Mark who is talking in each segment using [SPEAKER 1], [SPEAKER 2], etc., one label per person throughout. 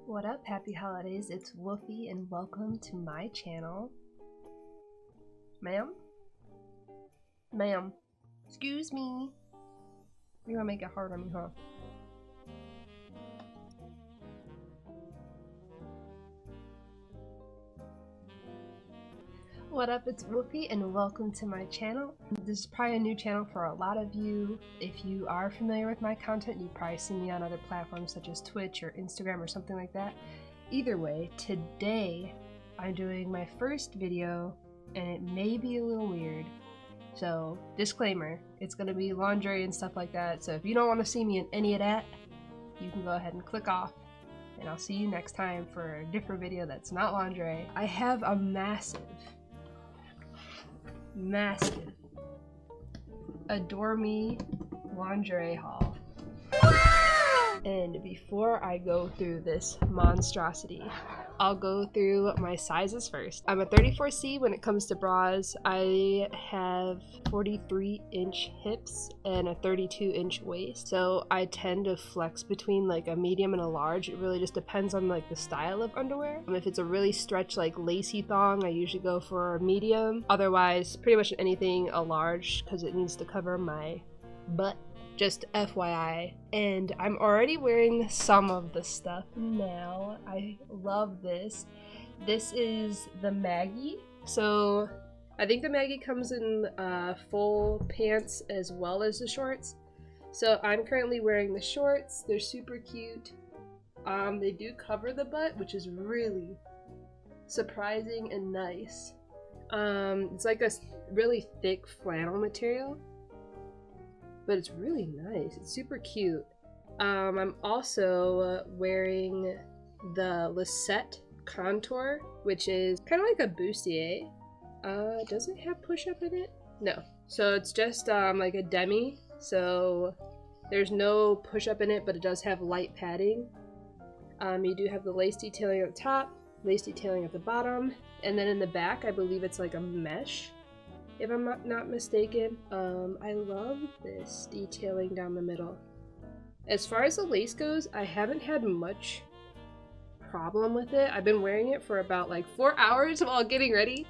[SPEAKER 1] What up, happy holidays? It's Wolfie and welcome to my channel. Ma'am? Ma'am. Excuse me. You're gonna make it hard on me, huh? What up, it's Wolfie and welcome to my channel. This is probably a new channel for a lot of you. If you are familiar with my content, you've probably seen me on other platforms such as Twitch or Instagram or something like that. Either way, today I'm doing my first video and it may be a little weird. So, disclaimer, it's going to be lingerie and stuff like that, so if you don't want to see me in any of that, you can go ahead and click off. And I'll see you next time for a different video that's not lingerie. I have a massive Adore Me lingerie haul. And before I go through this monstrosity, I'll go through my sizes first. I'm a 34C when it comes to bras. I have 43-inch hips and a 32-inch waist. So I tend to flex between like a medium and a large. It really just depends on like the style of underwear. If it's a really stretched like lacy thong, I usually go for a medium. Otherwise, pretty much anything a large because it needs to cover my butt. Just FYI. And I'm already wearing some of the stuff now. I love this. This is the Maggie. So I think the Maggie comes in full pants as well as the shorts. So I'm currently wearing the shorts. They're super cute. They do cover the butt, which is really surprising and nice. It's like a really thick flannel material, but it's really nice. It's super cute. I'm also wearing the Lisette Contour, which is kind of like a bustier. Does it have push-up in it? No. So it's just like a demi. So there's no push-up in it, but it does have light padding. You do have the lace detailing at the top, lace detailing at the bottom, and then in the back, I believe it's like a mesh, if I'm not mistaken. I love this detailing down the middle. As far as the lace goes, I haven't had much problem with it. I've been wearing it for about like 4 hours while getting ready.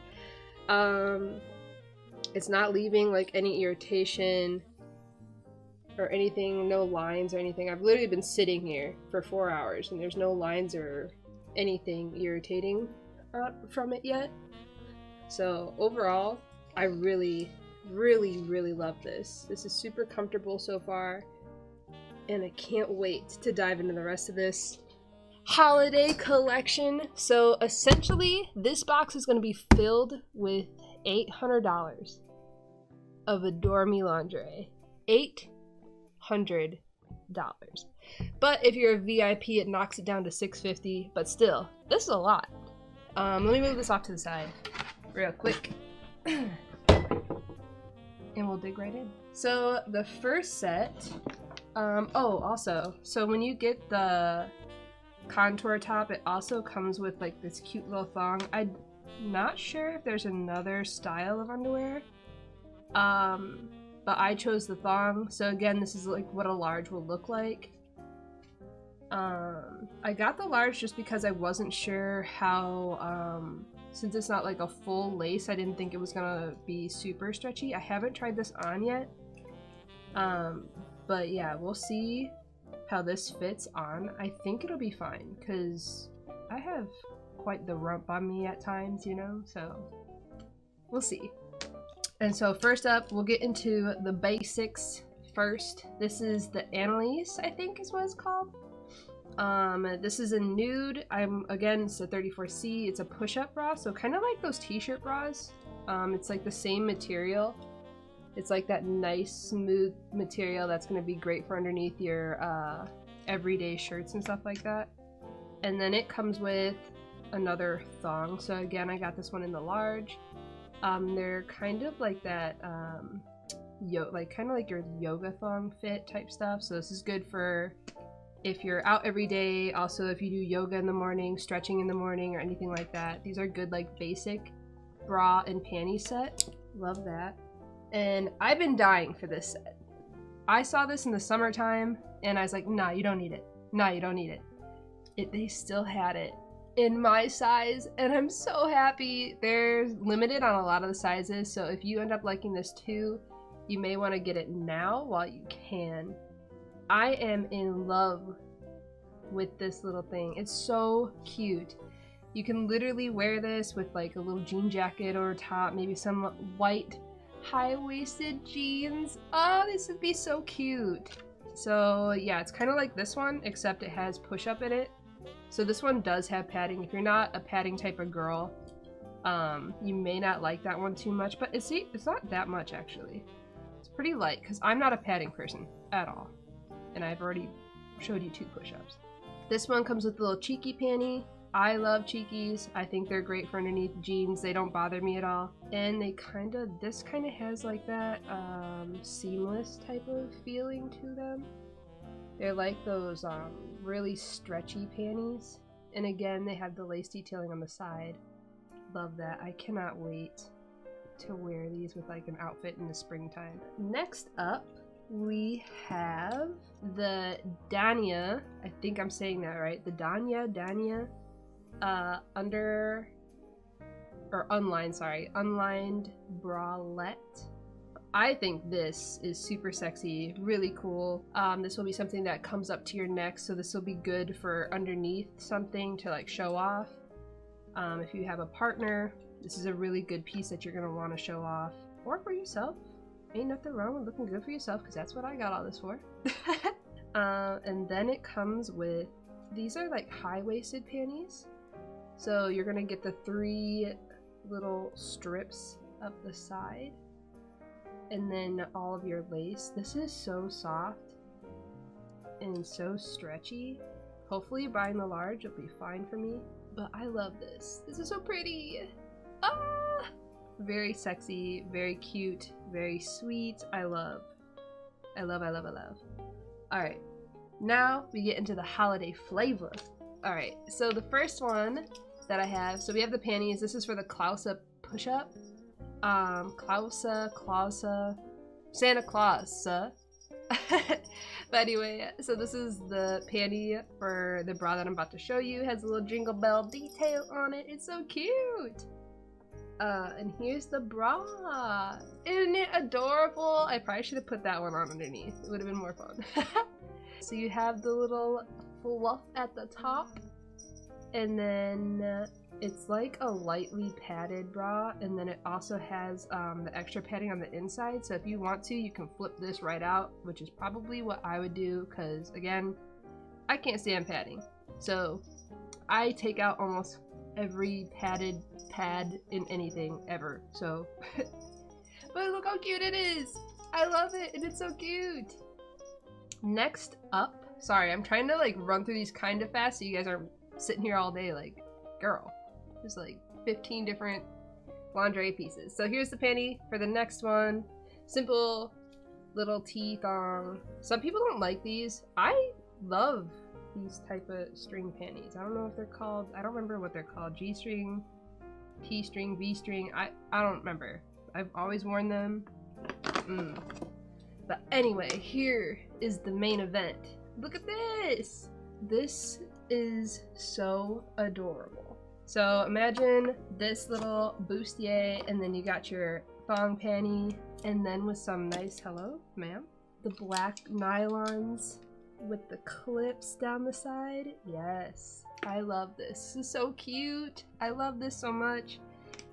[SPEAKER 1] It's not leaving like any irritation or anything, no lines or anything. I've literally been sitting here for 4 hours and there's no lines or anything irritating from it yet. So overall, I really love this. This is super comfortable so far, and I can't wait to dive into the rest of this holiday collection. So essentially, this box is going to be filled with $800 of Adore Me lingerie. $800. But if you're a VIP, it knocks it down to $650, but still, this is a lot. Let me move this off to the side real quick. And we'll dig right in. So the first set, oh, also, so when you get the contour top, it also comes with like this cute little thong. I'm not sure if there's another style of underwear, but I chose the thong. So again, this is like what a large will look like. I got the large just because I wasn't sure how, since it's not like a full lace, I didn't think it was gonna be super stretchy. I haven't tried this on yet, but yeah, we'll see how this fits on. I think it'll be fine because I have quite the rump on me at times, you know, so we'll see. And so first up, we'll get into the basics first. This is the Annalise, I think is what it's called. This is a nude. Again, it's a 34C. It's a push-up bra, so kind of like those t-shirt bras. It's like the same material. It's like that nice smooth material that's going to be great for underneath your everyday shirts and stuff like that. And then it comes with another thong. So again, I got this one in the large. They're kind of like that kind of like your yoga thong fit type stuff. So this is good for if you're out every day, also if you do yoga in the morning, stretching in the morning, or anything like that. These are good like basic bra and panty set. Love that. And I've been dying for this set. I saw this in the summertime and I was like, nah, you don't need it. Nah, you don't need it. They still had it in my size, and I'm so happy. They're limited on a lot of the sizes, so if you end up liking this too, you may want to get it now while you can. I am in love with this little thing. It's so cute. You can literally wear this with like a little jean jacket over top, maybe some white high-waisted jeans. Oh, this would be so cute. So yeah, it's kind of like this one, except it has push-up in it. So this one does have padding. If you're not a padding type of girl, you may not like that one too much, but it's not that much actually. It's pretty light because I'm not a padding person at all, and I've already showed you 2 push-ups. This one comes with a little cheeky panty. I love cheekies. I think they're great for underneath jeans. They don't bother me at all. And this kind of has like that seamless type of feeling to them. They're like those really stretchy panties. And again, they have the lace detailing on the side. Love that. I cannot wait to wear these with like an outfit in the springtime. Next up, we have the Dania, I think I'm saying that right, the Dania unlined bralette. I think this is super sexy, really cool. This will be something that comes up to your neck, so this will be good for underneath something to like show off. If you have a partner, this is a really good piece that you're gonna want to show off, or for yourself. Ain't nothing wrong with looking good for yourself, because that's what I got all this for. And then it comes with, these are like high-waisted panties. So you're gonna get the 3 little strips up the side, and then all of your lace. This is so soft and so stretchy. Hopefully buying the large will be fine for me, but I love this. This is so pretty. Ah! Very sexy, very cute, very sweet. I love. Alright, now we get into the holiday flavor. Alright, so the first one that I have, so we have the panties. This is for the Klausa push-up. Klausa, Santa Claus. But anyway, so this is the panty for the bra that I'm about to show you. It has a little jingle bell detail on it. It's so cute. And here's the bra. Isn't it adorable? I probably should have put that one on underneath. It would have been more fun. So you have the little fluff at the top, and then it's like a lightly padded bra, and then it also has the extra padding on the inside. So if you want to, you can flip this right out, which is probably what I would do, because again, I can't stand padding. So I take out almost every padded pad in anything ever. So but look how cute it is. I love it, and it's so cute. Next up, sorry, I'm trying to like run through these kind of fast so you guys aren't sitting here all day like, girl, there's like 15 different lingerie pieces. So here's the panty for the next one. Simple little T-thong. Some people don't like these. I love these type of string panties. I don't know if they're called, I don't remember what they're called. G-string, T-string, V-string, I don't remember. I've always worn them. But anyway, here is the main event. Look at this! This is so adorable. So imagine this little bustier, and then you got your thong panty, and then with some nice, hello, ma'am, the black nylons with the clips down the side. Yes, I love this. This is so cute. I love this so much.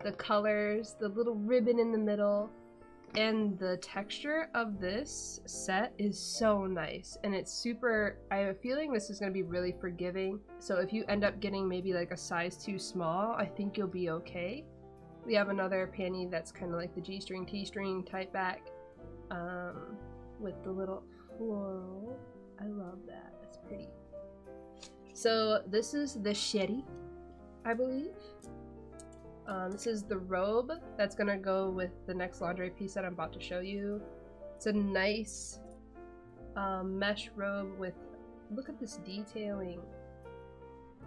[SPEAKER 1] The colors, the little ribbon in the middle, and the texture of this set is so nice, and it's super, I have a feeling this is going to be really forgiving. So if you end up getting maybe like a size too small, I think you'll be okay. We have another panty that's kind of like the G-string, T-string type back, with the little floral. I love that. That's pretty. So this is the sherry, I believe. This is the robe that's gonna go with the next lingerie piece that I'm about to show you. It's a nice mesh robe with, look at this detailing.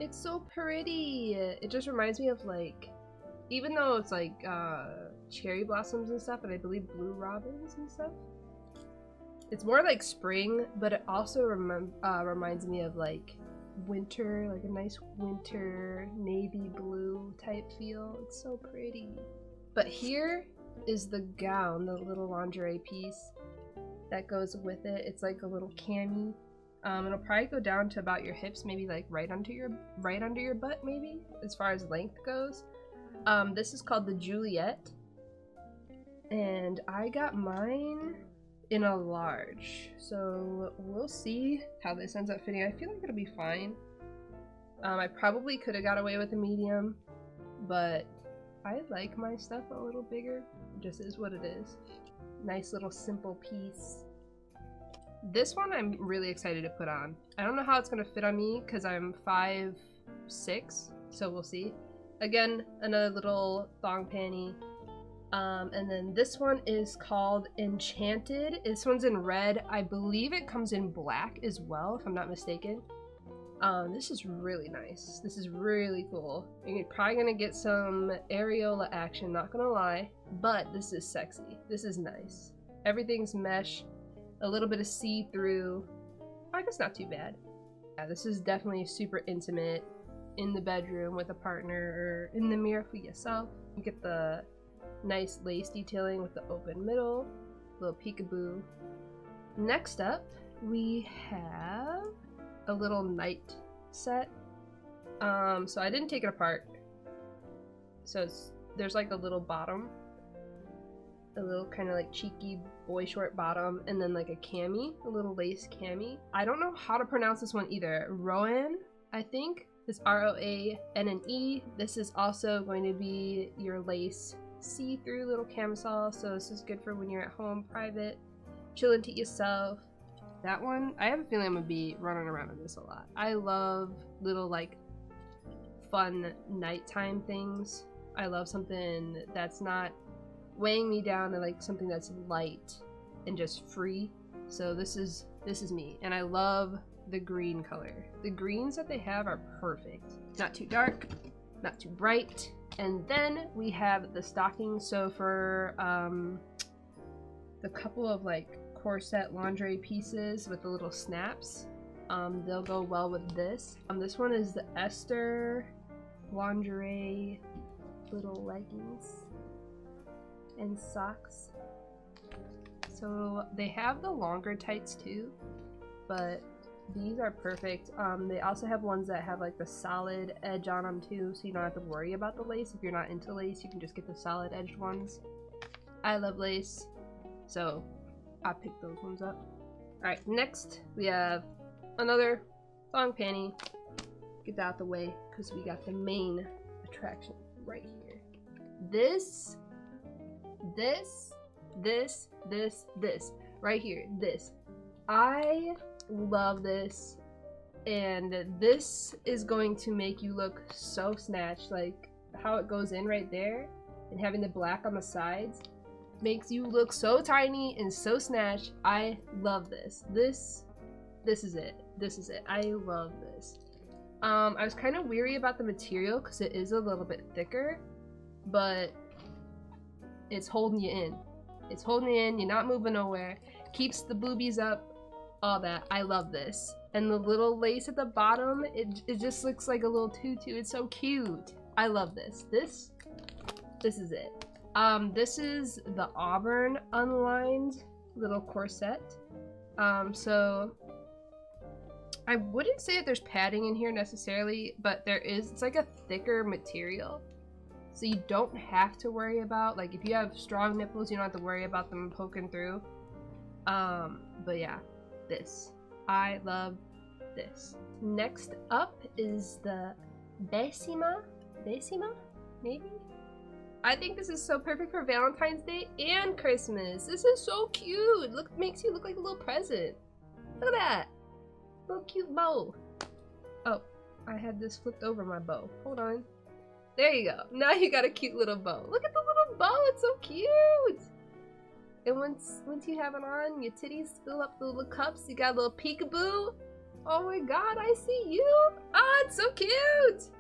[SPEAKER 1] It's so pretty. It just reminds me of like, even though it's like cherry blossoms and stuff, and I believe blue robins and stuff. It's more like spring, but it also reminds me of like winter, like a nice winter navy blue type feel. It's so pretty. But here is the gown, the little lingerie piece that goes with it. It's like a little cami. It'll probably go down to about your hips, maybe like right under your butt, maybe, as far as length goes. This is called the Juliet, and I got mine in a large, so we'll see how this ends up fitting. I feel like it'll be fine. I probably could have got away with a medium, but I like my stuff a little bigger. It just is what it is. Nice little simple piece. This one I'm really excited to put on. I don't know how it's gonna fit on me because I'm 5'6", so we'll see. Again, another little thong panty. And then this one is called Enchanted. This one's in red. I believe it comes in black as well, if I'm not mistaken. This is really nice. This is really cool. You're probably gonna get some areola action, not gonna lie, but this is sexy. This is nice. Everything's mesh, a little bit of see-through. I guess not too bad. Yeah, this is definitely super intimate in the bedroom with a partner or in the mirror for yourself. You get the nice lace detailing with the open middle, little peekaboo. Next up, we have a little night set. So I didn't take it apart. So there's like a little bottom, a little kind of like cheeky boy short bottom, and then like a cami, a little lace cami. I don't know how to pronounce this one either. Rowan, I think. It's R-O-A-N-N-E. This is also going to be your lace see-through little camisole, so this is good for when you're at home, private, chilling to yourself. That one, I have a feeling I'm gonna be running around in this a lot. I love little like fun nighttime things. I love something that's not weighing me down, and like something that's light and just free. So this is me, and I love the green color. The greens that they have are perfect. Not too dark, not too bright. And then we have the stockings. So for the couple of like corset lingerie pieces with the little snaps, they'll go well with this. This one is the Esther lingerie little leggings and socks. So they have the longer tights too, but these are perfect. They also have ones that have like the solid edge on them too, so you don't have to worry about the lace. If you're not into lace, you can just get the solid edged ones. I love lace, so I picked those ones up. Alright, next we have another thong panty. Get that out the way because we got the main attraction right here. This right here. This. I love this, and this is going to make you look so snatched. Like how it goes in right there and having the black on the sides makes you look so tiny and so snatched. I love this. This is it. This is it. I love this. I was kind of weary about the material because it is a little bit thicker, but it's holding you in. It's holding you in. You're not moving nowhere. Keeps the boobies up. All that. I love this. And the little lace at the bottom, it just looks like a little tutu. It's so cute. I love this. This is it. This is the Auburn unlined little corset. So I wouldn't say that there's padding in here necessarily, but there is. It's like a thicker material, so you don't have to worry about, like, if you have strong nipples, you don't have to worry about them poking through. But yeah, this. I love this. Next up is the Decima, maybe? I think this is so perfect for Valentine's Day and Christmas. This is so cute. Look, makes you look like a little present. Look at that. Little cute bow. Oh, I had this flipped over my bow. Hold on. There you go. Now you got a cute little bow. Look at the little bow. It's so cute. And once you have it on, your titties fill up the little cups. You got a little peekaboo. Oh my god, I see you. Ah, it's so cute.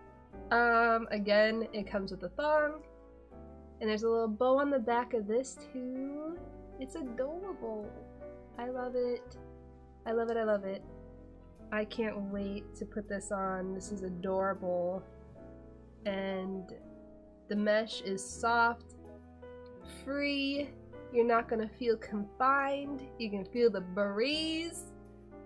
[SPEAKER 1] Again, it comes with a thong. And there's a little bow on the back of this too. It's adorable. I love it. I love it, I love it. I can't wait to put this on. This is adorable. And the mesh is soft, free. You're not gonna feel confined. You can feel the breeze,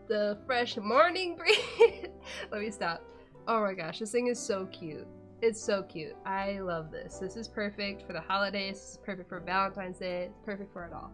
[SPEAKER 1] the fresh morning breeze. Let me stop. Oh my gosh, this thing is so cute. It's so cute. I love this. This is perfect for the holidays. This is perfect for Valentine's Day. It's perfect for it all.